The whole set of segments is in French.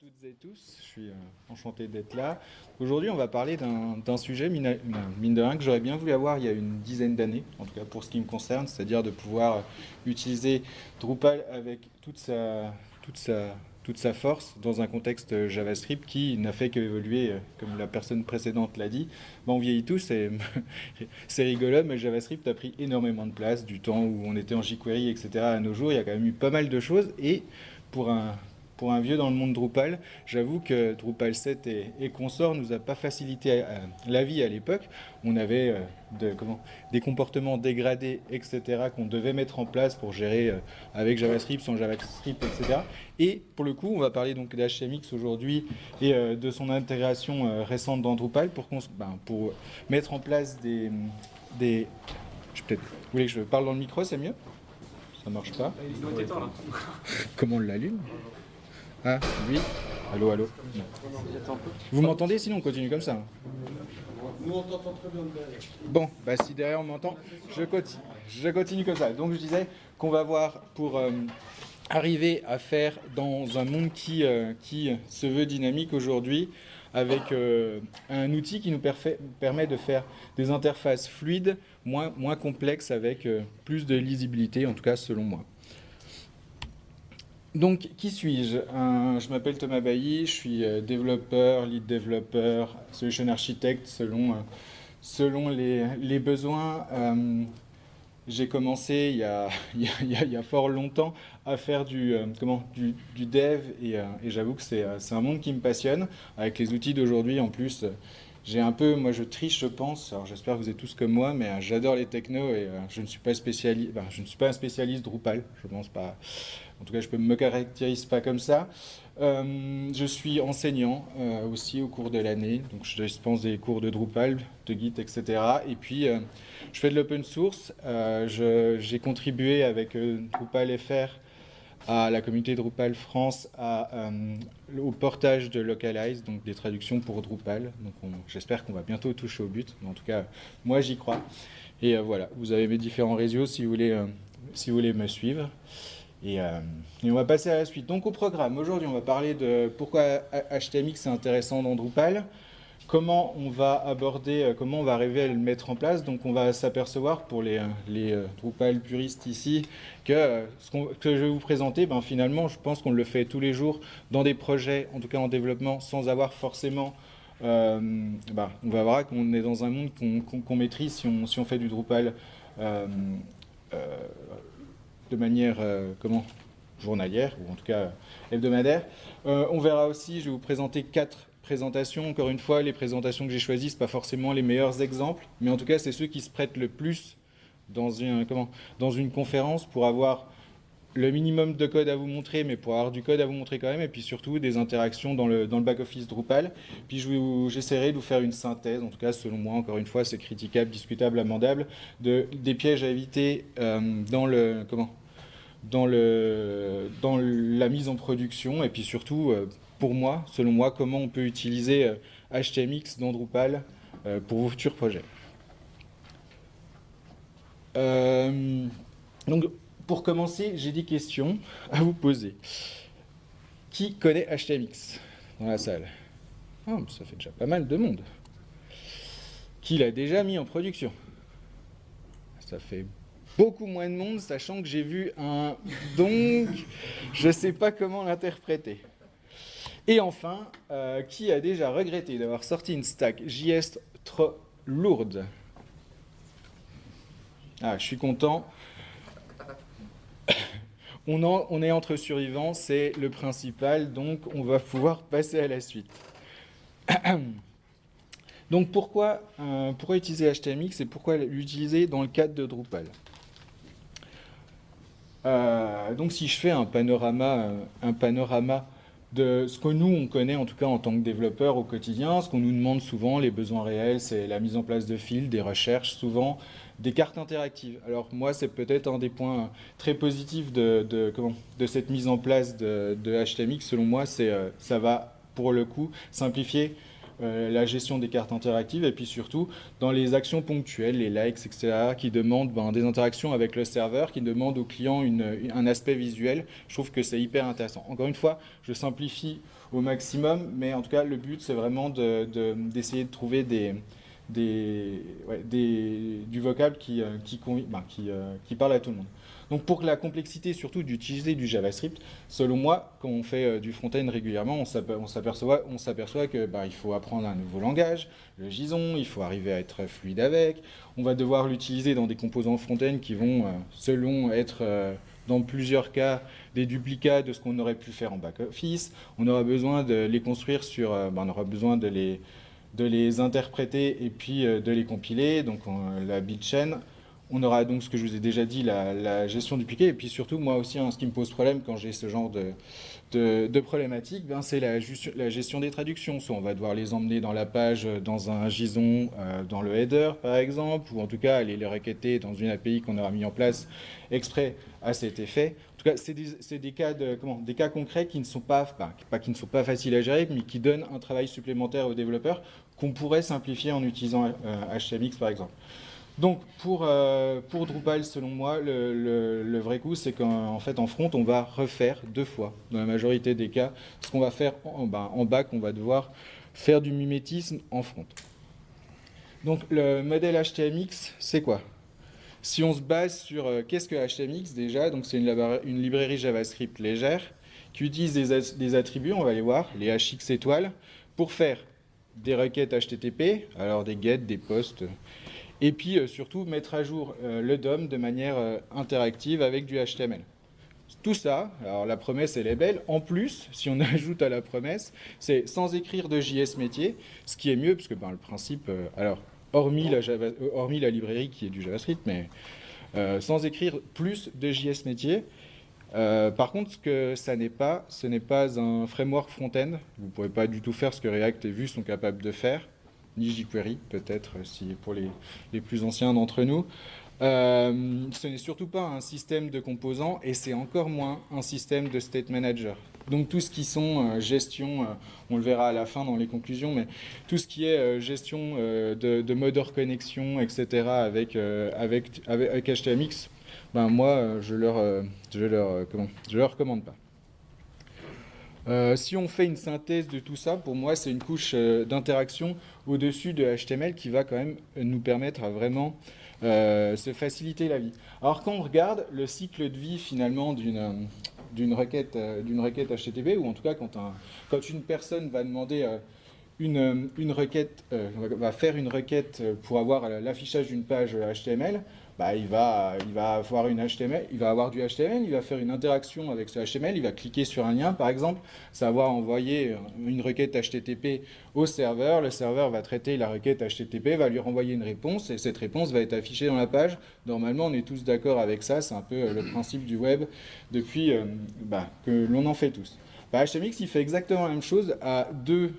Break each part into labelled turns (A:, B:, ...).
A: toutes et tous, je suis enchanté d'être là. Aujourd'hui, on va parler d'un sujet, mine de rien, que j'aurais bien voulu avoir il y a une dizaine d'années, en tout cas pour ce qui me concerne, c'est-à-dire de pouvoir utiliser Drupal avec toute sa, toute sa force dans un contexte JavaScript qui n'a fait qu'évoluer, comme la personne précédente l'a dit. On vieillit tous et c'est rigolo, mais JavaScript a pris énormément de place du temps où on était en jQuery, etc. À nos jours, il y a quand même eu pas mal de choses et pour un vieux dans le monde Drupal, j'avoue que Drupal 7 et consorts nous a pas facilité la vie à l'époque. On avait des comportements dégradés, etc., qu'on devait mettre en place pour gérer avec JavaScript, sans JavaScript, etc. Et pour le coup, on va parler donc d'HTMX aujourd'hui et de son intégration récente dans Drupal pour mettre en place des... Vous voulez que je parle dans le micro, c'est mieux? Ça marche pas.
B: Il doit être éteint là.
A: Comment on l'allume? Ah, oui. Allô, allô. Vous m'entendez? Sinon, on continue comme ça.
C: Nous, on t'entend très bien derrière.
A: Bon, bah si derrière on m'entend, je continue comme ça. Donc je disais qu'on va voir pour arriver à faire dans un monde qui se veut dynamique aujourd'hui, avec un outil qui nous permet de faire des interfaces fluides, moins complexes, avec plus de lisibilité, en tout cas selon moi. Donc, qui suis-je? Je m'appelle Thomas Bailly, je suis développeur, lead développeur, solution architect selon les besoins. J'ai commencé il y a fort longtemps à faire du dev et j'avoue que c'est un monde qui me passionne. Avec les outils d'aujourd'hui, en plus, moi je triche, je pense. Alors j'espère que vous êtes tous comme moi, mais j'adore les technos et je ne suis pas je ne suis pas un spécialiste Drupal. Je pense pas. En tout cas, je ne me caractérise pas comme ça. Je suis enseignant aussi au cours de l'année, donc je dispense des cours de Drupal, de Git, etc. Et puis, je fais de l'open source. J'ai contribué avec Drupal FR à la communauté Drupal France au portage de Localize, donc des traductions pour Drupal. Donc j'espère qu'on va bientôt toucher au but, mais en tout cas, moi j'y crois. Et voilà, vous avez mes différents réseaux si vous voulez me suivre. Et on va passer à la suite. Donc au programme, aujourd'hui on va parler de pourquoi HTMX est intéressant dans Drupal, comment on va aborder, comment on va arriver à le mettre en place. Donc on va s'apercevoir pour les Drupal puristes ici que que je vais vous présenter, finalement je pense qu'on le fait tous les jours dans des projets, en tout cas en développement, sans avoir forcément... on va voir qu'on est dans un monde qu'on maîtrise si on fait du Drupal de manière journalière, ou en tout cas hebdomadaire. On verra aussi, je vais vous présenter 4 présentations. Encore une fois, les présentations que j'ai choisies, ce pas forcément les meilleurs exemples, mais en tout cas, c'est ceux qui se prêtent le plus dans une conférence pour avoir le minimum de code à vous montrer, mais pour avoir du code à vous montrer quand même, et puis surtout des interactions dans le back-office Drupal. Puis j'essaierai de vous faire une synthèse, en tout cas selon moi, encore une fois, c'est critiquable, discutable, amendable, des pièges à éviter dans la mise en production, et puis surtout, pour moi, selon moi, comment on peut utiliser HTMX dans Drupal pour vos futurs projets. Donc, pour commencer, j'ai des questions à vous poser. Qui connaît HTMX dans la salle? Ça fait déjà pas mal de monde. Qui l'a déjà mis en production? Ça fait beaucoup moins de monde, sachant que j'ai vu un... Donc, je ne sais pas comment l'interpréter. Et enfin, qui a déjà regretté d'avoir sorti une stack JS trop lourde? Je suis content. On est entre survivants, c'est le principal, donc on va pouvoir passer à la suite. Donc pourquoi utiliser HTMX et pourquoi l'utiliser dans le cadre de Drupal? Donc si je fais un panorama de ce que nous on connaît en tout cas en tant que développeur au quotidien, ce qu'on nous demande souvent, les besoins réels, c'est la mise en place de fils, des recherches souvent, des cartes interactives. Alors moi c'est peut-être un des points très positifs de cette mise en place de HTMX, selon moi ça va pour le coup simplifier la gestion des cartes interactives, et puis surtout dans les actions ponctuelles, les likes, etc., qui demandent des interactions avec le serveur, qui demandent au client un aspect visuel. Je trouve que c'est hyper intéressant. Encore une fois, je simplifie au maximum, mais en tout cas, le but, c'est vraiment d'essayer de trouver du vocable qui parle à tout le monde. Donc pour la complexité surtout d'utiliser du JavaScript, selon moi, quand on fait du front-end régulièrement, on s'aperçoit que il faut apprendre un nouveau langage, le JSON, il faut arriver à être fluide avec, on va devoir l'utiliser dans des composants front-end qui vont, selon être dans plusieurs cas, des duplicats de ce qu'on aurait pu faire en back-office, on aura besoin de les construire on aura besoin de les interpréter et puis de les compiler, donc la build chain. On aura donc ce que je vous ai déjà dit, la gestion dupliquée, et puis surtout, moi aussi, ce qui me pose problème quand j'ai ce genre de problématique, c'est la gestion des traductions. Soit on va devoir les emmener dans la page, dans un JSON, dans le header, par exemple, ou en tout cas aller les requêter dans une API qu'on aura mis en place exprès à cet effet. En tout cas, c'est des cas concrets qui ne sont pas faciles à gérer, mais qui donnent un travail supplémentaire aux développeurs qu'on pourrait simplifier en utilisant HTMX, par exemple. Donc, pour Drupal, selon moi, le vrai coup, c'est qu'en fait, en front, on va refaire 2 fois, dans la majorité des cas, ce qu'on va faire en back, on va devoir faire du mimétisme en front. Donc, le modèle HTMX, c'est quoi? Si on se base sur qu'est-ce que HTMX déjà, donc c'est une librairie JavaScript légère qui utilise des attributs, on va les voir, les HX étoiles, pour faire des requêtes HTTP, alors des get, des posts, et puis surtout mettre à jour le DOM de manière interactive avec du HTML. Tout ça, alors la promesse elle est belle, en plus, si on ajoute à la promesse, c'est sans écrire de JS métier, ce qui est mieux, parce que le principe, hormis la librairie qui est du JavaScript, mais sans écrire plus de JS métier. Par contre, ce que ce n'est pas un framework front-end. Vous ne pourrez pas du tout faire ce que React et Vue sont capables de faire, ni jQuery, peut-être, pour les plus anciens d'entre nous. Ce n'est surtout pas un système de composants et c'est encore moins un système de state manager. Donc tout ce qui sont gestion, on le verra à la fin dans les conclusions, mais tout ce qui est gestion de modeur connexion, etc. avec HTMX, moi je leur recommande pas. Si on fait une synthèse de tout ça, pour moi, c'est une couche d'interaction au-dessus de HTML qui va quand même nous permettre à vraiment se faciliter la vie. Alors quand on regarde le cycle de vie finalement d'une requête HTTP, ou en tout cas quand une personne va demander une requête, va faire une requête pour avoir l'affichage d'une page HTML, il va avoir du HTML, il va faire une interaction avec ce HTML, il va cliquer sur un lien par exemple, ça va envoyer une requête HTTP au serveur, le serveur va traiter la requête HTTP, va lui renvoyer une réponse et cette réponse va être affichée dans la page. Normalement on est tous d'accord avec ça, c'est un peu le principe du web depuis que l'on en fait tous. HTMX il fait exactement la même chose à 2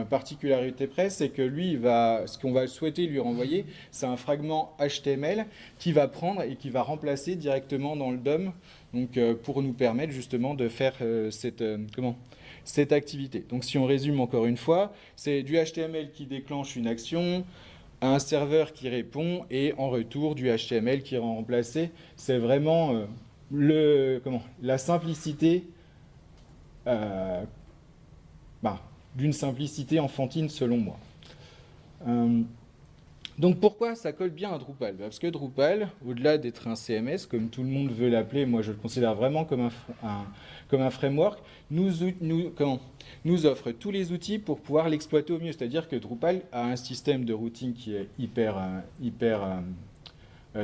A: particularité près, c'est que lui, ce qu'on va souhaiter lui renvoyer, c'est un fragment HTML qui va prendre et qui va remplacer directement dans le DOM, donc pour nous permettre justement de faire cette activité. Donc si on résume encore une fois, c'est du HTML qui déclenche une action, un serveur qui répond et en retour du HTML qui est remplacé. C'est vraiment la simplicité d'une simplicité enfantine selon moi. Donc pourquoi ça colle bien à Drupal? Parce que Drupal, au-delà d'être un CMS, comme tout le monde veut l'appeler, moi je le considère vraiment comme un framework, nous offre tous les outils pour pouvoir l'exploiter au mieux. C'est-à-dire que Drupal a un système de routing qui est hyper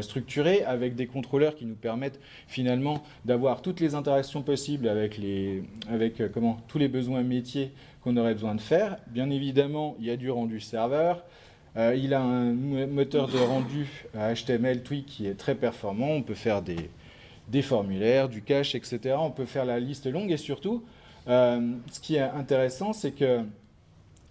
A: structuré, avec des contrôleurs qui nous permettent finalement d'avoir toutes les interactions possibles avec tous les besoins métiers qu'on aurait besoin de faire. Bien évidemment, il y a du rendu serveur, il a un moteur de rendu HTML Twig qui est très performant, on peut faire des formulaires, du cache, etc. On peut faire la liste longue et surtout, ce qui est intéressant, c'est que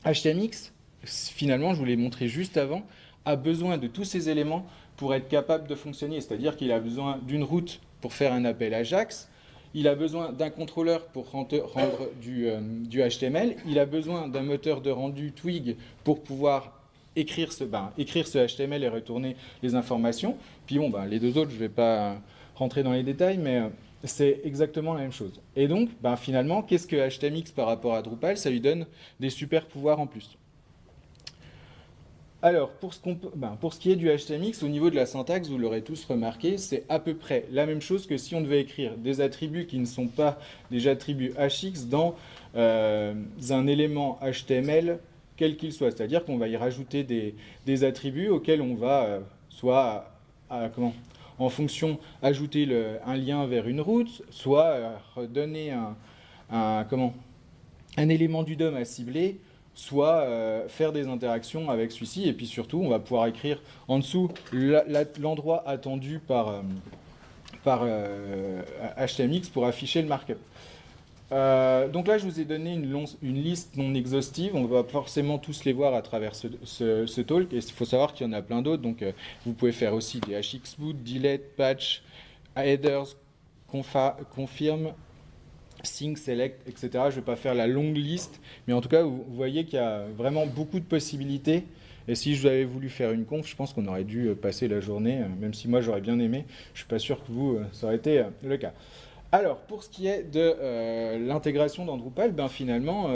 A: HTMX, finalement, je vous l'ai montré juste avant, a besoin de tous ces éléments pour être capable de fonctionner. C'est-à-dire qu'il a besoin d'une route pour faire un appel AJAX, il a besoin d'un contrôleur pour rendre du HTML, il a besoin d'un moteur de rendu Twig pour pouvoir écrire ce HTML et retourner les informations. Puis bon, les deux autres, je ne vais pas rentrer dans les détails, mais c'est exactement la même chose. Et donc, finalement, qu'est-ce que HTMX par rapport à Drupal? Ça lui donne des super pouvoirs en plus. Alors, pour ce qui est du HTMX, au niveau de la syntaxe, vous l'aurez tous remarqué, c'est à peu près la même chose que si on devait écrire des attributs qui ne sont pas des attributs HX dans un élément HTML quel qu'il soit. C'est-à-dire qu'on va y rajouter des attributs auxquels on va soit en fonction ajouter un lien vers une route, soit donner un élément du DOM à cibler, soit faire des interactions avec celui-ci. Et puis surtout, on va pouvoir écrire en dessous l'endroit attendu par HTMX pour afficher le markup. Donc là, je vous ai donné une liste non exhaustive. On va forcément tous les voir à travers ce talk. Et il faut savoir qu'il y en a plein d'autres. Donc vous pouvez faire aussi des hxboot, delete, patch, headers, confirm, sync, select, etc. Je ne vais pas faire la longue liste. Mais en tout cas, vous voyez qu'il y a vraiment beaucoup de possibilités. Et si je avais voulu faire une conf, je pense qu'on aurait dû passer la journée, même si moi j'aurais bien aimé. Je ne suis pas sûr que vous, ça aurait été le cas. Alors, pour ce qui est de l'intégration dans Drupal, finalement,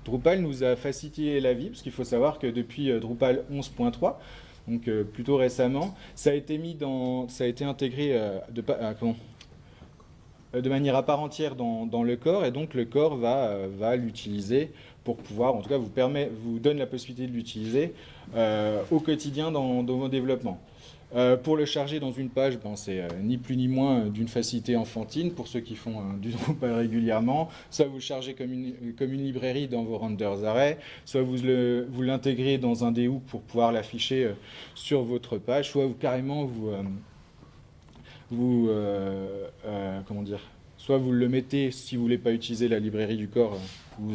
A: Drupal nous a facilité la vie, parce qu'il faut savoir que depuis Drupal 11.3, donc plutôt récemment, ça a été intégré de manière à part entière dans le core, et donc le core va l'utiliser pour pouvoir, en tout cas, vous donne la possibilité de l'utiliser au quotidien dans vos développements. Pour le charger dans une page, c'est ni plus ni moins d'une facilité enfantine pour ceux qui font du Drupal régulièrement. Soit vous le chargez comme une librairie dans vos renders arrays, soit vous l'intégrez dans un des hooks pour pouvoir l'afficher sur votre page, soit carrément soit vous le mettez, si vous ne voulez pas utiliser la librairie du core, il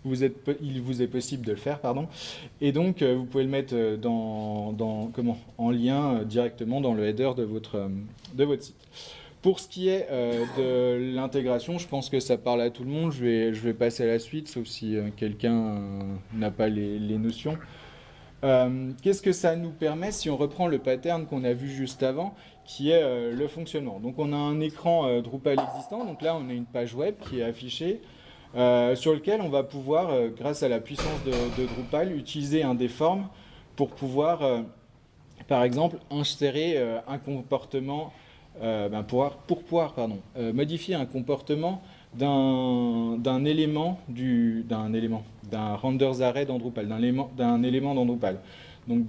A: vous est possible de le faire, pardon. Et donc, vous pouvez le mettre en lien directement dans le header de votre site. Pour ce qui est de l'intégration, je pense que ça parle à tout le monde. Je vais passer à la suite, sauf si quelqu'un n'a pas les notions. Qu'est-ce que ça nous permet si on reprend le pattern qu'on a vu juste avant, qui est le fonctionnement. Donc on a un écran Drupal existant, donc là on a une page web qui est affichée, sur lequel on va pouvoir, grâce à la puissance de Drupal, utiliser un des forms pour pouvoir, par exemple, insérer un comportement, pour pouvoir modifier un comportement d'un élément, d'un renders array dans Drupal, d'un élément dans Drupal. Donc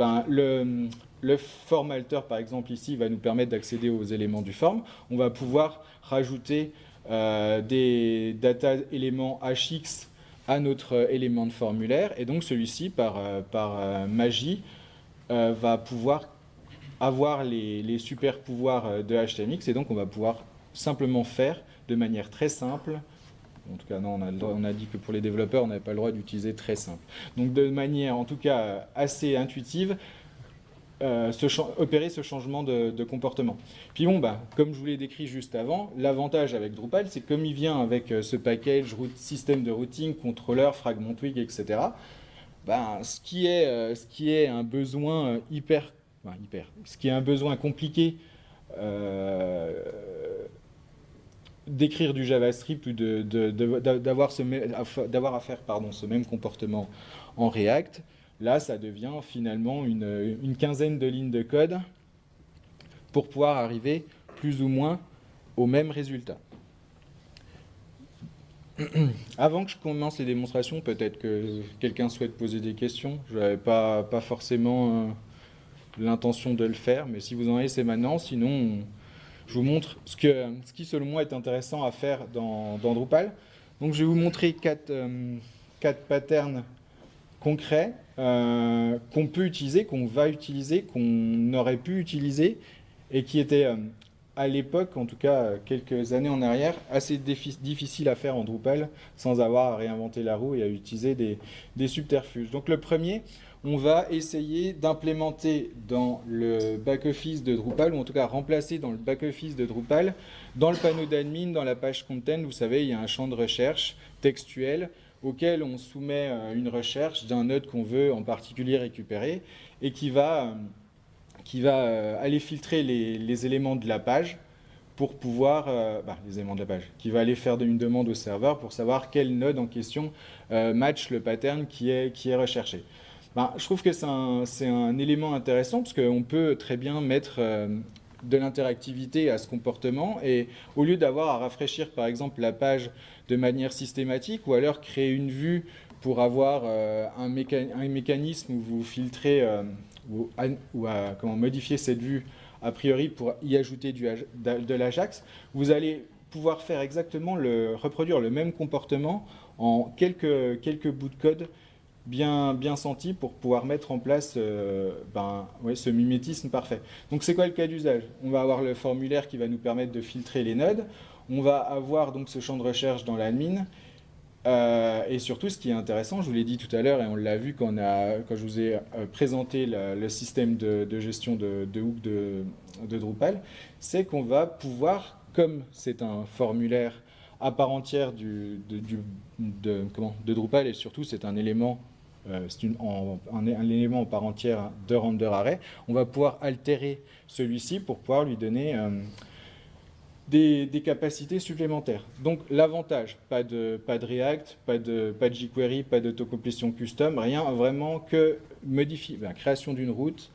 A: le form alter, par exemple, ici, va nous permettre d'accéder aux éléments du form. On va pouvoir rajouter des data éléments HX à notre élément de formulaire, et donc celui-ci, par magie, va pouvoir avoir les super pouvoirs de HTMX, et donc on va pouvoir simplement faire de manière très simple. En tout cas, non, on a dit que pour les développeurs, on n'avait pas le droit d'utiliser très simple. Donc de manière, en tout cas, assez intuitive, opérer ce changement de comportement. Puis comme je vous l'ai décrit juste avant, l'avantage avec Drupal, c'est comme il vient avec ce package, système de routing, contrôleur, fragment twig, etc., ce qui est un besoin ce qui est un besoin compliqué d'écrire du JavaScript ou d'avoir à faire ce même comportement en React, là, ça devient finalement une quinzaine de lignes de code pour pouvoir arriver plus ou moins au même résultat. Avant que je commence les démonstrations, peut-être que quelqu'un souhaite poser des questions. Je n'avais pas forcément l'intention de le faire, mais si vous en avez, c'est maintenant. Sinon, je vous montre ce qui, selon moi, est intéressant à faire dans Drupal. Donc, je vais vous montrer quatre patterns concrets qu'on peut utiliser, qu'on va utiliser, qu'on aurait pu utiliser et qui étaient, à l'époque, en tout cas quelques années en arrière, assez difficiles à faire en Drupal sans avoir à réinventer la roue et à utiliser des subterfuges. Donc le premier, on va essayer d'implémenter dans le back-office de Drupal, ou en tout cas remplacer dans le back-office de Drupal, dans le panneau d'admin, dans la page content, vous savez, il y a un champ de recherche textuel auquel on soumet une recherche d'un node qu'on veut en particulier récupérer et qui va aller filtrer les éléments de la page pour pouvoir, les éléments de la page, qui va aller faire une demande au serveur pour savoir quel node en question match le pattern qui est recherché. Je trouve que c'est un élément intéressant parce qu'on peut très bien mettre de l'interactivité à ce comportement et au lieu d'avoir à rafraîchir par exemple la page de manière systématique ou alors créer une vue pour avoir un mécanisme où vous filtrez ou comment modifier cette vue a priori pour y ajouter de l'Ajax, vous allez pouvoir faire exactement reproduire le même comportement en quelques bouts de code bien sentis pour pouvoir mettre en place ce mimétisme parfait. Donc c'est quoi le cas d'usage? On va avoir le formulaire qui va nous permettre de filtrer les nodes, on va avoir donc ce champ de recherche dans l'admin, et surtout, ce qui est intéressant, je vous l'ai dit tout à l'heure, et on l'a vu quand je vous ai présenté le système de gestion de hook de Drupal, c'est qu'on va pouvoir, comme c'est un formulaire à part entière de Drupal, et surtout c'est un élément, un élément en part entière de render array, on va pouvoir altérer celui-ci pour pouvoir lui donner des capacités supplémentaires. Donc l'avantage, pas de React, pas de jQuery, pas d'autocomplétion custom, rien, vraiment que création d'une route,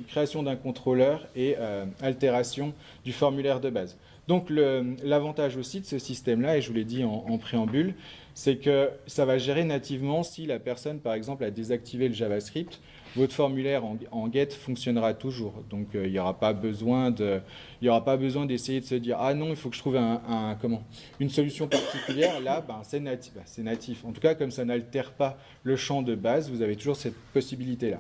A: création d'un contrôleur et altération du formulaire de base. Donc l'avantage aussi de ce système-là, et je vous l'ai dit en préambule, c'est que ça va gérer nativement si la personne, par exemple, a désactivé le JavaScript, votre formulaire en get fonctionnera toujours. Donc il n'y aura pas besoin d'essayer de se dire « Ah non, il faut que je trouve une solution particulière. » Là, c'est natif, c'est natif. En tout cas, comme ça n'altère pas le champ de base, vous avez toujours cette possibilité-là.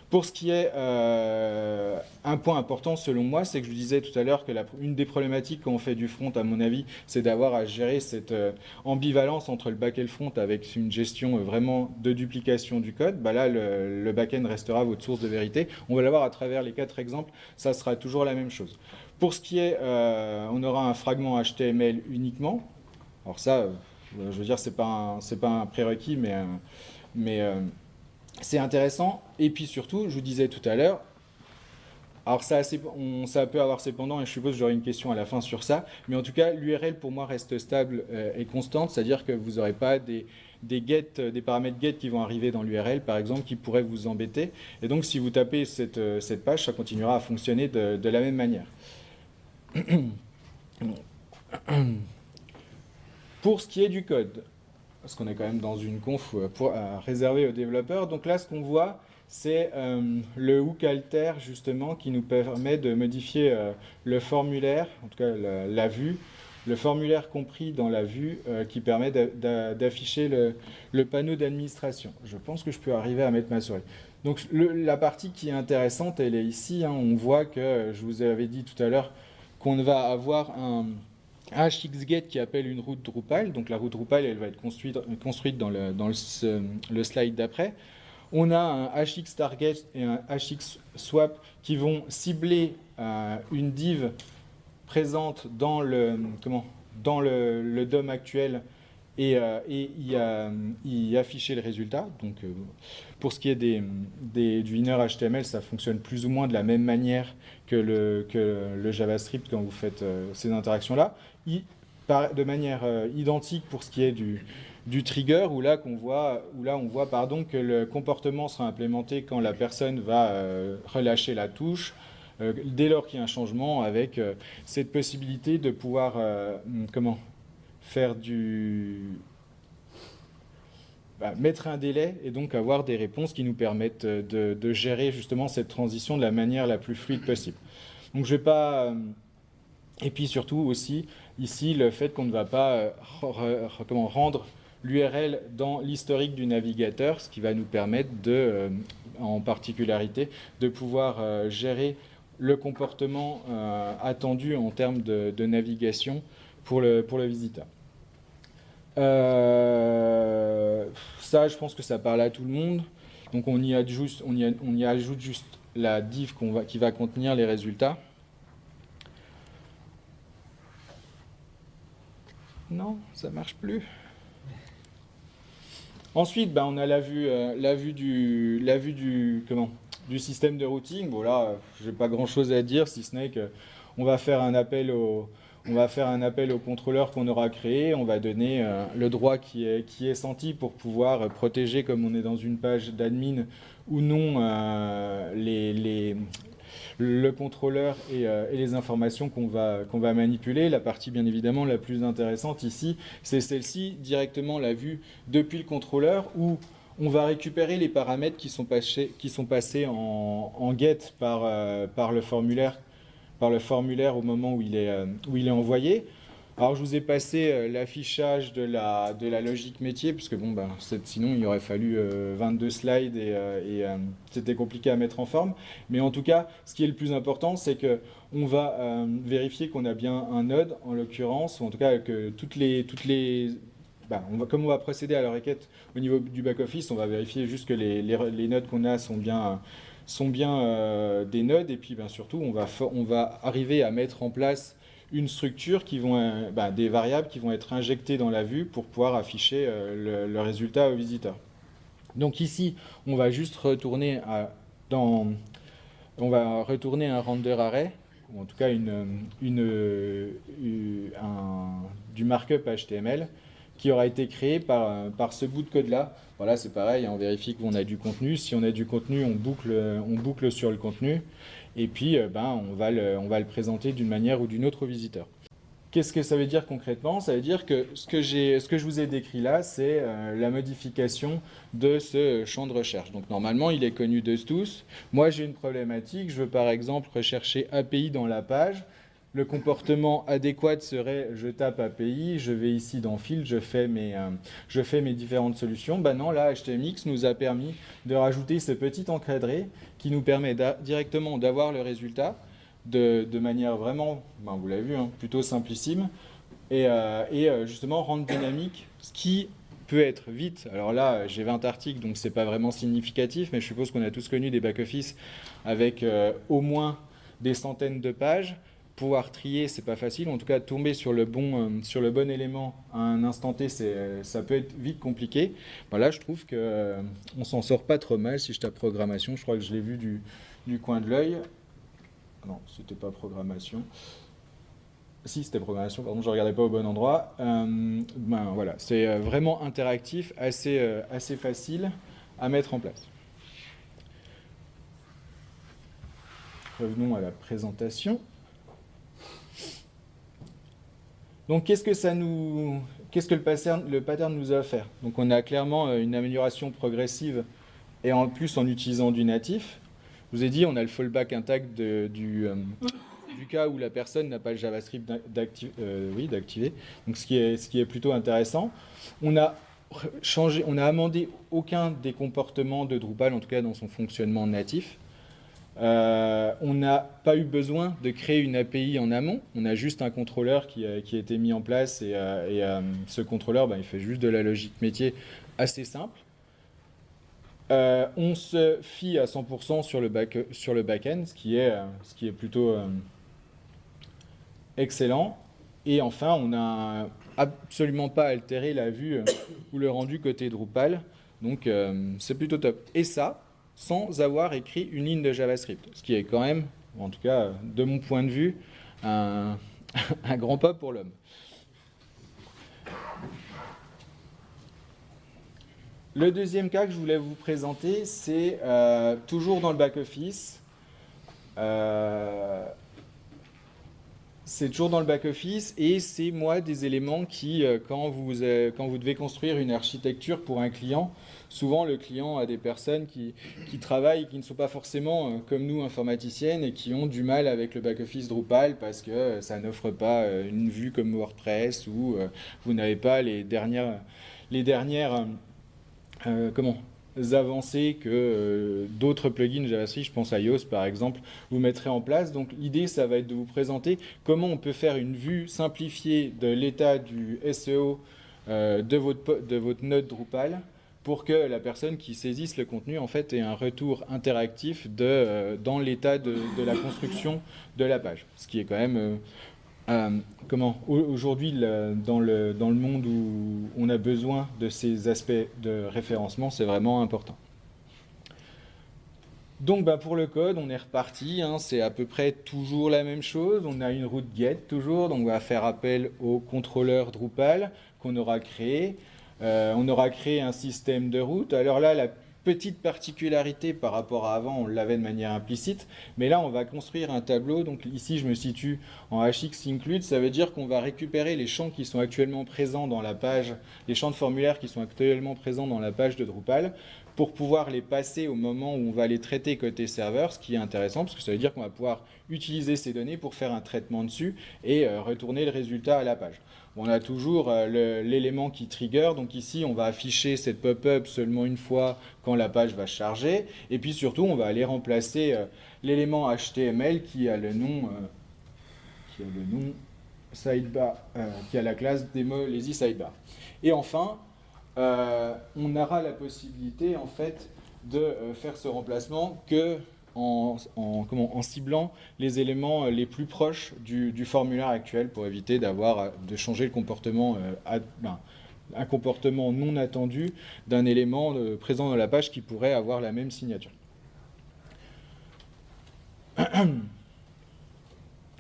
A: Pour ce qui est un point important selon moi, c'est que je vous disais tout à l'heure que une des problématiques quand on fait du front, à mon avis, c'est d'avoir à gérer cette ambivalence entre le back et le front avec une gestion vraiment de duplication du code. Là, le back-end restera votre source de vérité. On va l'avoir à travers les 4 exemples, ça sera toujours la même chose. Pour ce qui est, on aura un fragment HTML uniquement. Alors ça, je veux dire, c'est pas un prérequis, mais c'est intéressant. Et puis surtout, je vous disais tout à l'heure, alors ça peut avoir ses pendants, et je suppose que j'aurai une question à la fin sur ça, mais en tout cas, l'URL pour moi reste stable et constante, c'est-à-dire que vous n'aurez pas des paramètres get qui vont arriver dans l'URL, par exemple, qui pourraient vous embêter. Et donc, si vous tapez cette page, ça continuera à fonctionner de la même manière. Pour ce qui est du code, parce qu'on est quand même dans une conf réservée aux développeurs. Donc là, ce qu'on voit, c'est le hook alter, justement, qui nous permet de modifier le formulaire, en tout cas la vue, le formulaire compris dans la vue, qui permet d'afficher le panneau d'administration. Je pense que je peux arriver à mettre ma souris. Donc la partie qui est intéressante, elle est ici. On voit que, je vous avais dit tout à l'heure, qu'on va avoir un hxget qui appelle une route Drupal. Donc la route Drupal, elle va être construite dans le slide d'après. On a un hxtarget et un hxswap qui vont cibler une div présente dans le DOM actuel et y afficher le résultat. Donc pour ce qui est du inner HTML, ça fonctionne plus ou moins de la même manière que le JavaScript quand vous faites ces interactions-là. De manière identique pour ce qui est du trigger, où là on voit que le comportement sera implémenté quand la personne va relâcher la touche, dès lors qu'il y a un changement, avec cette possibilité de pouvoir faire mettre un délai et donc avoir des réponses qui nous permettent de gérer justement cette transition de la manière la plus fluide possible. Donc je vais pas... Et puis surtout aussi, ici, le fait qu'on ne va pas rendre l'URL dans l'historique du navigateur, ce qui va nous permettre en particularité, de pouvoir gérer le comportement attendu en termes de navigation pour le visiteur. Ça, je pense que ça parle à tout le monde. Donc on y ajoute juste la div qui va contenir les résultats. Non, ça marche plus. Ensuite, on a la vue du système de routing. Bon là, j'ai pas grand-chose à dire, si ce n'est que on va faire un appel au contrôleur qu'on aura créé. On va donner le droit qui est senti pour pouvoir protéger, comme on est dans une page d'admin ou non, le contrôleur et les informations qu'on va manipuler. La partie bien évidemment la plus intéressante ici, c'est celle-ci, directement la vue depuis le contrôleur, où on va récupérer les paramètres qui sont passés en get par le formulaire au moment où il est envoyé. Alors je vous ai passé l'affichage de la logique métier, puisque sinon il aurait fallu 22 slides et c'était compliqué à mettre en forme. Mais en tout cas, ce qui est le plus important, c'est qu'on va vérifier qu'on a bien un node, en l'occurrence, ou en tout cas que comme on va procéder à la requête au niveau du back-office, on va vérifier juste que les nodes qu'on a sont bien des nodes, et puis surtout on va arriver à mettre en place une structure des variables qui vont être injectées dans la vue pour pouvoir afficher le résultat au visiteur. Donc ici, on va juste retourner un render array, ou en tout cas du markup HTML qui aura été créé par ce bout de code-là. Voilà, c'est pareil, on vérifie qu'on a du contenu. Si on a du contenu, on boucle sur le contenu. Et puis, on va le présenter d'une manière ou d'une autre au visiteur. Qu'est-ce que ça veut dire concrètement? Ça veut dire que ce que je vous ai décrit là, c'est la modification de ce champ de recherche. Donc normalement, il est connu de tous. Moi, j'ai une problématique. Je veux par exemple rechercher API dans la page. Le comportement adéquat serait je tape API, je vais ici dans Field, je fais mes différentes solutions. Non, là, HTMX nous a permis de rajouter ce petit encadré qui nous permet directement d'avoir le résultat de manière vraiment, vous l'avez vu, plutôt simplissime, et justement rendre dynamique ce qui peut être vite. Alors là, j'ai 20 articles, donc c'est pas vraiment significatif, mais je suppose qu'on a tous connu des back-office avec au moins des centaines de pages. Pouvoir trier, c'est pas facile. En tout cas, tomber sur le bon élément à un instant T, ça peut être vite compliqué. Là, je trouve qu'on s'en sort pas trop mal. Si je tape programmation, je crois que je l'ai vu du coin de l'œil. Non, c'était pas programmation. Si, c'était programmation, pardon, je regardais pas au bon endroit. Voilà, c'est vraiment interactif, assez facile à mettre en place. Revenons à la présentation. Donc, qu'est-ce que le pattern nous a offert? Donc, on a clairement une amélioration progressive et en plus en utilisant du natif. Je vous ai dit, on a le fallback intact du cas où la personne n'a pas le JavaScript d'activer. Donc, ce qui est plutôt intéressant. On a amendé aucun des comportements de Drupal, en tout cas dans son fonctionnement natif. On n'a pas eu besoin de créer une API en amont, on a juste un contrôleur qui a été mis en place et ce contrôleur, il fait juste de la logique métier assez simple. On se fie à 100% sur le back-end, ce qui est plutôt excellent. Et enfin, on n'a absolument pas altéré la vue ou le rendu côté Drupal, donc c'est plutôt top. Et ça, sans avoir écrit une ligne de JavaScript, ce qui est quand même, en tout cas de mon point de vue, un grand pas pour l'homme. Le deuxième cas que je voulais vous présenter, c'est toujours dans le back-office. C'est toujours dans le back-office et c'est des éléments qui, quand vous devez construire une architecture pour un client, souvent le client a des personnes qui travaillent, qui ne sont pas forcément comme nous informaticiennes et qui ont du mal avec le back-office Drupal parce que ça n'offre pas une vue comme WordPress ou vous n'avez pas les dernières avancées que d'autres plugins JavaScript, je pense à Yoast par exemple, vous mettrez en place. Donc l'idée, ça va être de vous présenter comment on peut faire une vue simplifiée de l'état du SEO de votre node Drupal pour que la personne qui saisisse le contenu en fait ait un retour interactif dans l'état de la construction de la page. Ce qui est quand même aujourd'hui dans le monde où on a besoin de ces aspects de référencement, c'est vraiment important. Donc pour le code, on est reparti, hein, c'est à peu près toujours la même chose. On a une route get toujours, donc on va faire appel au contrôleur Drupal qu'on aura créé. On aura créé un système de route. Alors là, la petite particularité par rapport à avant, on l'avait de manière implicite, mais là on va construire un tableau. Donc ici je me situe en HX include, ça veut dire qu'on va récupérer les champs qui sont actuellement présents dans la page, les champs de formulaire qui sont actuellement présents dans la page de Drupal, pour pouvoir les passer au moment où on va les traiter côté serveur, ce qui est intéressant parce que ça veut dire qu'on va pouvoir utiliser ces données pour faire un traitement dessus et retourner le résultat à la page. On a toujours l'élément qui trigger, donc ici on va afficher cette pop-up seulement une fois quand la page va charger, et puis surtout on va aller remplacer l'élément HTML qui a le nom sidebar, qui a la classe demo lazy sidebar. Et enfin, on aura la possibilité en fait de faire ce remplacement que en ciblant les éléments les plus proches du formulaire actuel pour éviter de changer le comportement, un comportement non attendu d'un élément présent dans la page qui pourrait avoir la même signature.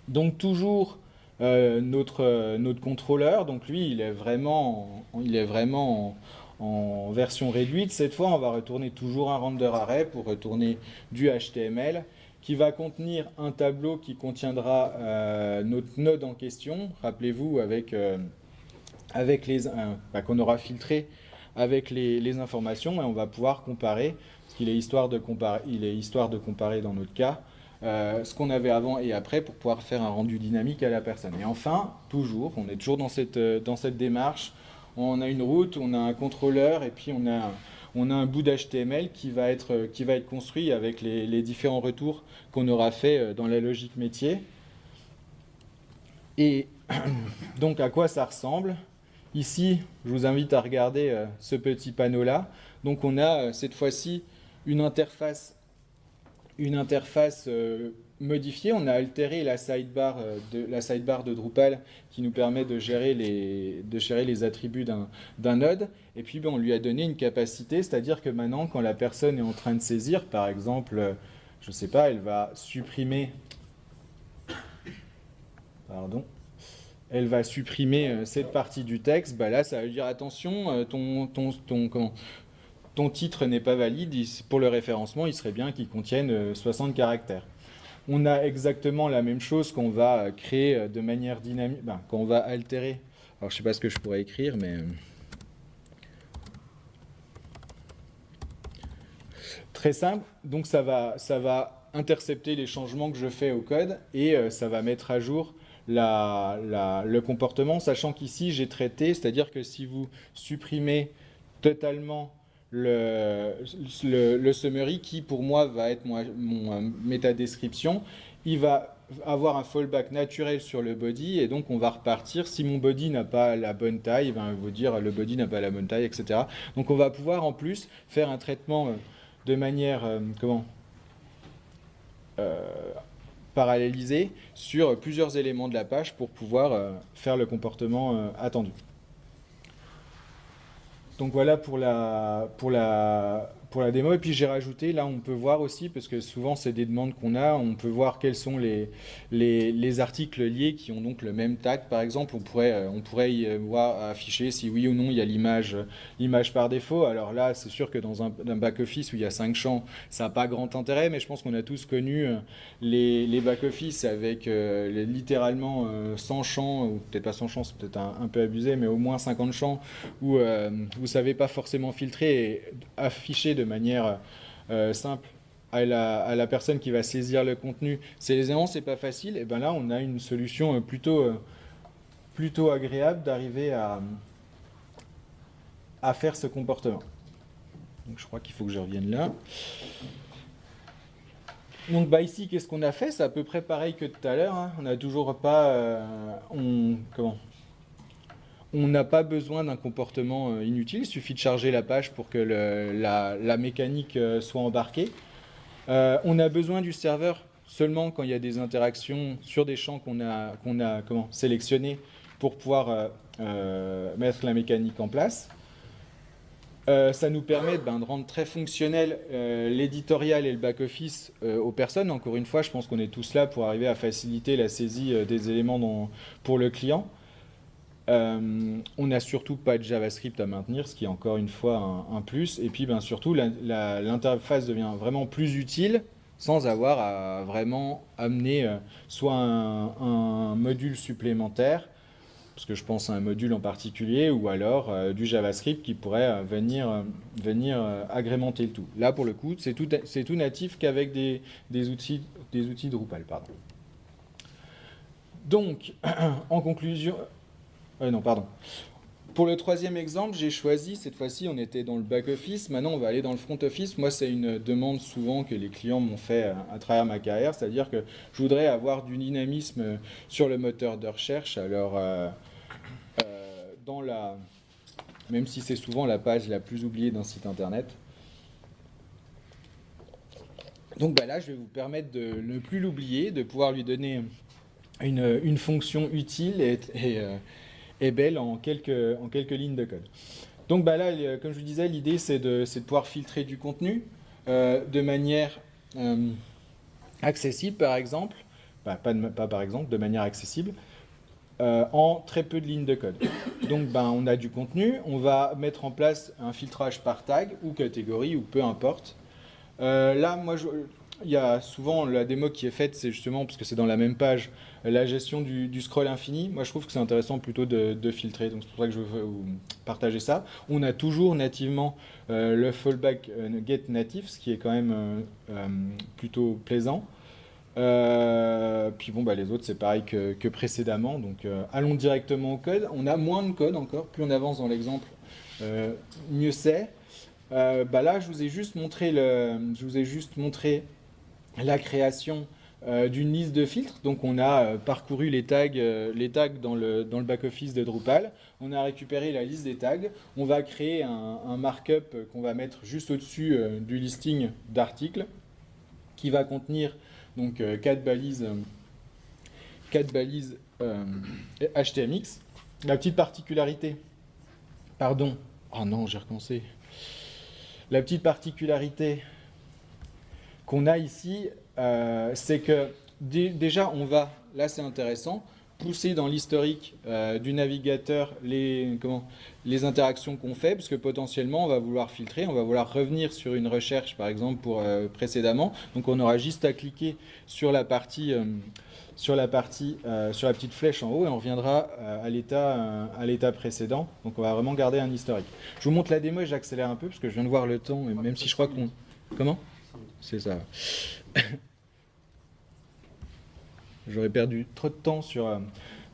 A: Donc toujours notre contrôleur, donc lui il est vraiment en version réduite. Cette fois on va retourner toujours un render array pour retourner du HTML qui va contenir un tableau qui contiendra notre node en question, rappelez-vous avec qu'on aura filtré avec les informations, et on va pouvoir comparer, parce qu'il est histoire de comparer dans notre cas ce qu'on avait avant et après pour pouvoir faire un rendu dynamique à la personne. Et enfin, on est toujours dans cette démarche, on a une route, on a un contrôleur et puis on a un bout d'HTML qui va être construit avec les différents retours qu'on aura fait dans la logique métier. Et donc à quoi ça ressemble? Ici, je vous invite à regarder ce petit panneau-là. Donc on a cette fois-ci une interface modifiée. On a altéré la sidebar de Drupal qui nous permet de gérer les attributs d'un node. Et puis on lui a donné une capacité, c'est-à-dire que maintenant, quand la personne est en train de saisir, par exemple, je ne sais pas, elle va supprimer... Pardon. Elle va supprimer cette partie du texte, là ça veut dire attention, ton titre n'est pas valide, pour le référencement il serait bien qu'il contienne 60 caractères. On a exactement la même chose qu'on va créer de manière dynamique, quand on va altérer. Alors je ne sais pas ce que je pourrais écrire, mais... Très simple, donc ça va intercepter les changements que je fais au code et ça va mettre à jour le comportement, sachant qu'ici j'ai traité, c'est-à-dire que si vous supprimez totalement le summary qui pour moi va être mon métadescription, il va avoir un fallback naturel sur le body et donc on va repartir. Si mon body n'a pas la bonne taille, il va vous dire le body n'a pas la bonne taille, etc. Donc on va pouvoir en plus faire un traitement de manière parallélisé sur plusieurs éléments de la page pour pouvoir faire le comportement attendu. Donc voilà pour la démo. Et puis j'ai rajouté, là on peut voir aussi, parce que souvent c'est des demandes qu'on a, on peut voir quels sont les articles liés qui ont donc le même tag par exemple. On pourrait y voir afficher si oui ou non il y a l'image par défaut. Alors là c'est sûr que dans un back-office où il y a 5 champs, ça n'a pas grand intérêt, mais je pense qu'on a tous connu les back-office avec littéralement 100 champs, ou peut-être pas 100 champs, c'est peut-être un peu abusé, mais au moins 50 champs où vous ne savez pas forcément filtrer et afficher de manière simple à la personne qui va saisir le contenu. Ces éléments, c'est pas facile. Et bien là, on a une solution plutôt agréable d'arriver à faire ce comportement. Donc je crois qu'il faut que je revienne là. Donc ici, qu'est-ce qu'on a fait? C'est à peu près pareil que tout à l'heure. Hein. On n'a toujours pas... On n'a pas besoin d'un comportement inutile, il suffit de charger la page pour que la mécanique soit embarquée. On a besoin du serveur seulement quand il y a des interactions sur des champs qu'on a sélectionnés pour pouvoir mettre la mécanique en place. Ça nous permet de rendre très fonctionnel l'éditorial et le back-office aux personnes. Encore une fois, je pense qu'on est tous là pour arriver à faciliter la saisie des éléments pour le client. On n'a surtout pas de JavaScript à maintenir, ce qui est encore une fois un plus. Et puis surtout, l'interface devient vraiment plus utile sans avoir à vraiment amener soit un module supplémentaire, parce que je pense à un module en particulier, ou alors du JavaScript qui pourrait venir agrémenter le tout. Là, pour le coup, c'est tout natif qu'avec des outils Drupal. Pardon. Donc, en conclusion... non, pardon. Pour le troisième exemple, j'ai choisi, cette fois-ci, on était dans le back-office, maintenant on va aller dans le front-office. Moi, c'est une demande souvent que les clients m'ont fait à travers ma carrière, c'est-à-dire que je voudrais avoir du dynamisme sur le moteur de recherche. Alors, même si c'est souvent la page la plus oubliée d'un site internet. Donc là, je vais vous permettre de ne plus l'oublier, de pouvoir lui donner une fonction utile et belle en quelques lignes de code. Donc là, comme je vous disais, l'idée c'est de pouvoir filtrer du contenu de manière accessible, par exemple, pas par exemple, de manière accessible, en très peu de lignes de code. Donc on a du contenu, on va mettre en place un filtrage par tag ou catégorie ou peu importe. Là, il y a souvent la démo qui est faite, c'est justement, parce que c'est dans la même page, la gestion du scroll infini. Moi, je trouve que c'est intéressant plutôt de filtrer, donc c'est pour ça que je veux vous partager ça. On a toujours nativement le fallback get native, ce qui est quand même plutôt plaisant. Puis les autres, c'est pareil que précédemment. Donc, allons directement au code. On a moins de code encore, plus on avance dans l'exemple, mieux c'est. Là, je vous ai juste montré la création d'une liste de filtres. Donc on a parcouru les tags dans le back-office de Drupal. On a récupéré la liste des tags. On va créer un markup qu'on va mettre juste au-dessus du listing d'articles qui va contenir donc 4 balises HTMX. La petite particularité, pardon, oh non, j'ai recommencé. La petite particularité qu'on a ici, c'est que déjà on va, là c'est intéressant, pousser dans l'historique du navigateur les interactions qu'on fait, parce que potentiellement on va vouloir filtrer, on va vouloir revenir sur une recherche par exemple pour précédemment, donc on aura juste à cliquer sur la petite flèche en haut et on reviendra à l'état précédent. Donc on va vraiment garder un historique. Je vous montre la démo et j'accélère un peu parce que je viens de voir le temps, et même si je crois qu'on... Comment ? C'est ça. J'aurais perdu trop de temps sur...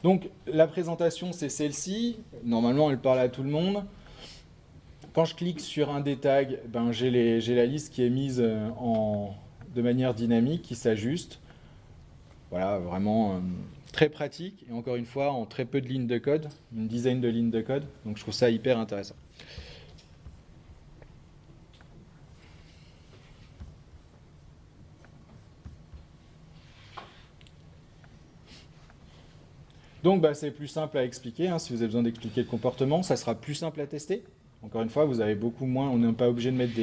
A: Donc la présentation c'est celle-ci. Normalement elle parle à tout le monde. Quand je clique sur un des tags, j'ai la liste qui est mise de manière dynamique, qui s'ajuste. Voilà, vraiment très pratique, et encore une fois, en très peu de lignes de code, une dizaine de lignes de code, donc je trouve ça hyper intéressant. Donc c'est plus simple à expliquer, hein, si vous avez besoin d'expliquer le comportement, ça sera plus simple à tester. Encore une fois, vous avez beaucoup moins, on n'est pas obligé de mettre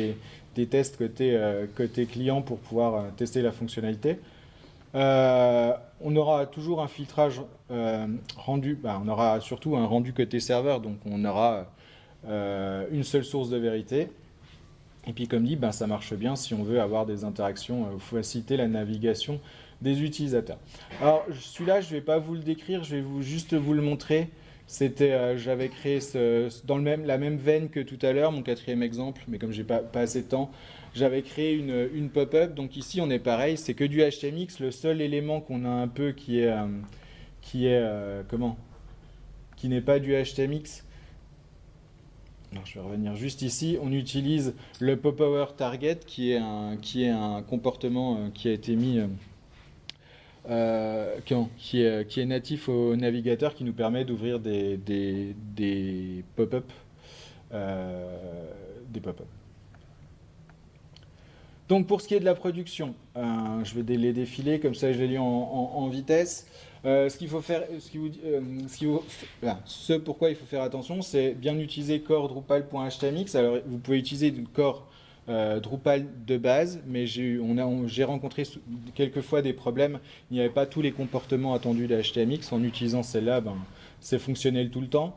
A: des tests côté client pour pouvoir tester la fonctionnalité. On aura toujours un filtrage rendu, on aura surtout un rendu côté serveur, donc on aura une seule source de vérité. Et puis comme dit, ça marche bien si on veut avoir des interactions, faciliter la navigation des utilisateurs. Alors celui-là, je ne vais pas vous le décrire, je vais juste vous le montrer. J'avais créé dans la même veine que tout à l'heure, mon quatrième exemple, mais comme j'ai pas assez de temps, j'avais créé une pop-up. Donc ici, on est pareil, c'est que du HTMX. Le seul élément qu'on a un peu qui n'est pas du HTMX. Alors, je vais revenir juste ici. On utilise le pop-power target, qui est un comportement qui a été mis qui est natif au navigateur, qui nous permet d'ouvrir des pop-up. Des pop-up. Donc pour ce qui est de la production, je vais les défiler, comme ça je les lis en vitesse. Ce qu'il faut faire, ce pourquoi il faut faire attention, c'est bien utiliser core drupal.htmx. Alors vous pouvez utiliser du core Drupal de base, mais j'ai rencontré quelquefois des problèmes. Il n'y avait pas tous les comportements attendus d'HTMX. En utilisant celle-là, c'est fonctionnel tout le temps.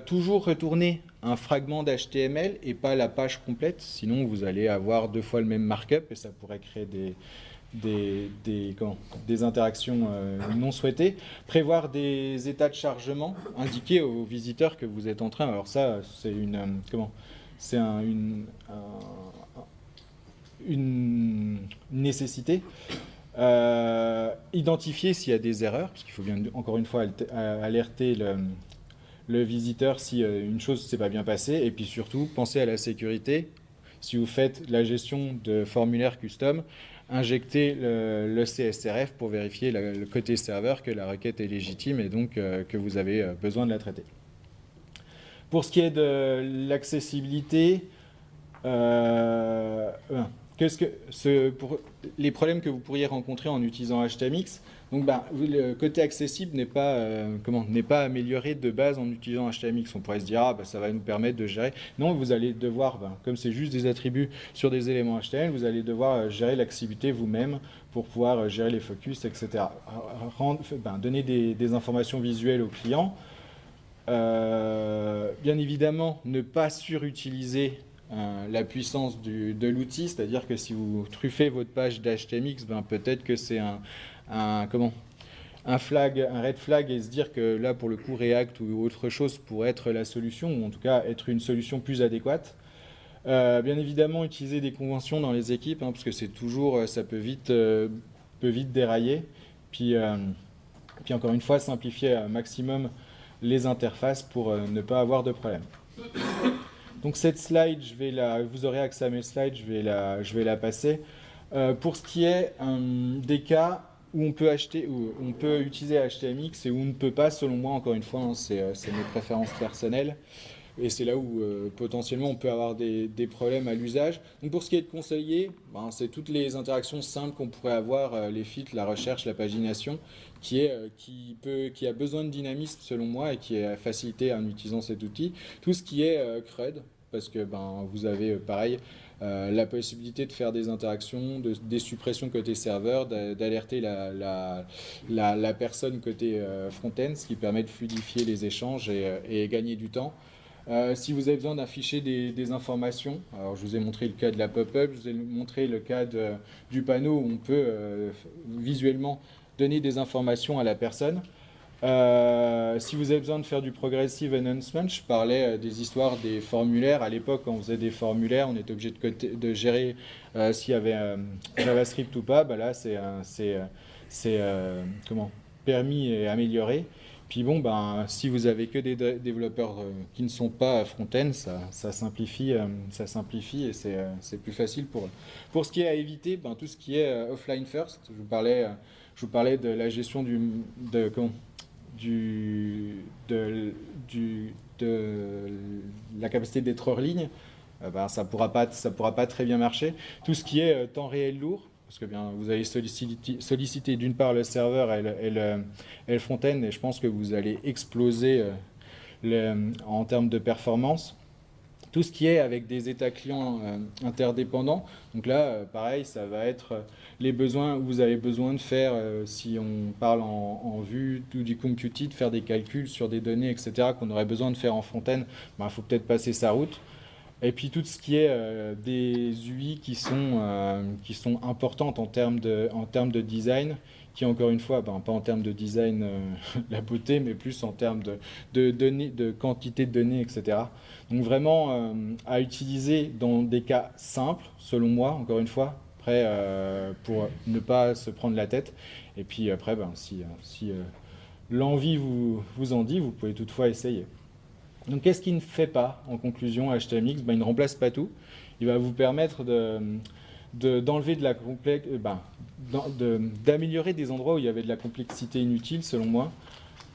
A: Toujours retourner un fragment d'HTML et pas la page complète, sinon vous allez avoir 2 fois le même markup et ça pourrait créer des interactions non souhaitées. Prévoir des états de chargement, indiquer aux visiteurs que vous êtes en train. Alors ça, c'est une nécessité. Identifier s'il y a des erreurs, parce qu'il faut bien encore une fois alerter le visiteur si une chose ne s'est pas bien passée, et puis surtout penser à la sécurité. Si vous faites la gestion de formulaires custom, injectez le CSRF pour vérifier le côté serveur que la requête est légitime et donc que vous avez besoin de la traiter. Pour ce qui est de l'accessibilité, pour les problèmes que vous pourriez rencontrer en utilisant HTMX, donc le côté accessible n'est pas amélioré de base en utilisant HTMX. On pourrait se dire ça va nous permettre de gérer. Non, vous allez devoir, comme c'est juste des attributs sur des éléments HTML, vous allez devoir gérer l'accessibilité vous-même pour pouvoir gérer les focus, etc. Donner des informations visuelles aux clients. Bien évidemment, ne pas surutiliser la puissance de l'outil, c'est-à-dire que si vous truffez votre page d'HTMX, peut-être que c'est un red flag et se dire que là, pour le coup, React ou autre chose pourrait être la solution, ou en tout cas être une solution plus adéquate. Bien évidemment, utiliser des conventions dans les équipes, parce que c'est toujours, ça peut vite dérailler. Puis encore une fois, simplifier un maximum les interfaces pour ne pas avoir de problème. Donc cette slide, vous aurez accès à mes slides, je vais la passer. Pour ce qui est des cas où on peut utiliser HTMX et où on ne peut pas, selon moi, encore une fois, c'est mes préférences personnelles. Et c'est là où potentiellement on peut avoir des problèmes à l'usage. Donc pour ce qui est de conseiller, c'est toutes les interactions simples qu'on pourrait avoir, les feats, la recherche, la pagination, qui a besoin de dynamisme selon moi et qui est facilité en utilisant cet outil. Tout ce qui est CRUD, parce que vous avez pareil la possibilité de faire des interactions, des suppressions côté serveur, d'alerter la personne côté front-end, ce qui permet de fluidifier les échanges et gagner du temps. Si vous avez besoin d'afficher des informations, alors je vous ai montré le cas de la pop-up, je vous ai montré le cas du panneau où on peut visuellement donner des informations à la personne. Si vous avez besoin de faire du progressive enhancement, je parlais des histoires des formulaires. À l'époque, quand on faisait des formulaires, on était obligé de gérer s'il y avait JavaScript ou pas. Là, c'est permis et amélioré. Puis si vous avez que des développeurs qui ne sont pas front-end, ça simplifie et c'est plus facile pour eux. Pour ce qui est à éviter, tout ce qui est offline first, je vous parlais de la gestion de la capacité d'être hors ligne. Ça pourra pas très bien marcher. Tout ce qui est temps réel lourd, parce que vous allez solliciter d'une part le serveur et le front-end, et je pense que vous allez exploser en termes de performance. Tout ce qui est avec des états clients interdépendants, donc là, pareil, ça va être les besoins où vous avez besoin de faire, si on parle en vue du computed, faire des calculs sur des données, etc., qu'on aurait besoin de faire en front-end, il faut peut-être passer sa route. Et puis tout ce qui est des UI qui sont importantes en termes de design, qui encore une fois, pas en termes de design la beauté, mais plus en termes de données, de quantité de données, etc. Donc vraiment à utiliser dans des cas simples, selon moi, encore une fois, après pour ne pas se prendre la tête. Et puis après, si l'envie vous en dit, vous pouvez toutefois essayer. Donc qu'est-ce qu'il ne fait pas en conclusion HTMX ? Il ne remplace pas tout. Il va vous permettre d'enlever de la d'améliorer des endroits où il y avait de la complexité inutile, selon moi.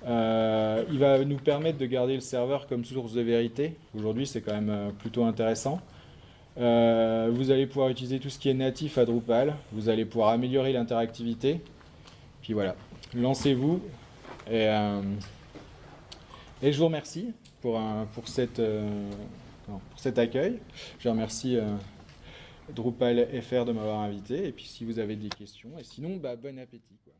A: Il va nous permettre de garder le serveur comme source de vérité. Aujourd'hui, c'est quand même plutôt intéressant. Vous allez pouvoir utiliser tout ce qui est natif à Drupal. Vous allez pouvoir améliorer l'interactivité. Puis voilà, lancez-vous. Et je vous remercie pour cet accueil. Je remercie Drupal FR de m'avoir invité. Et puis si vous avez des questions, et sinon, bon appétit, quoi.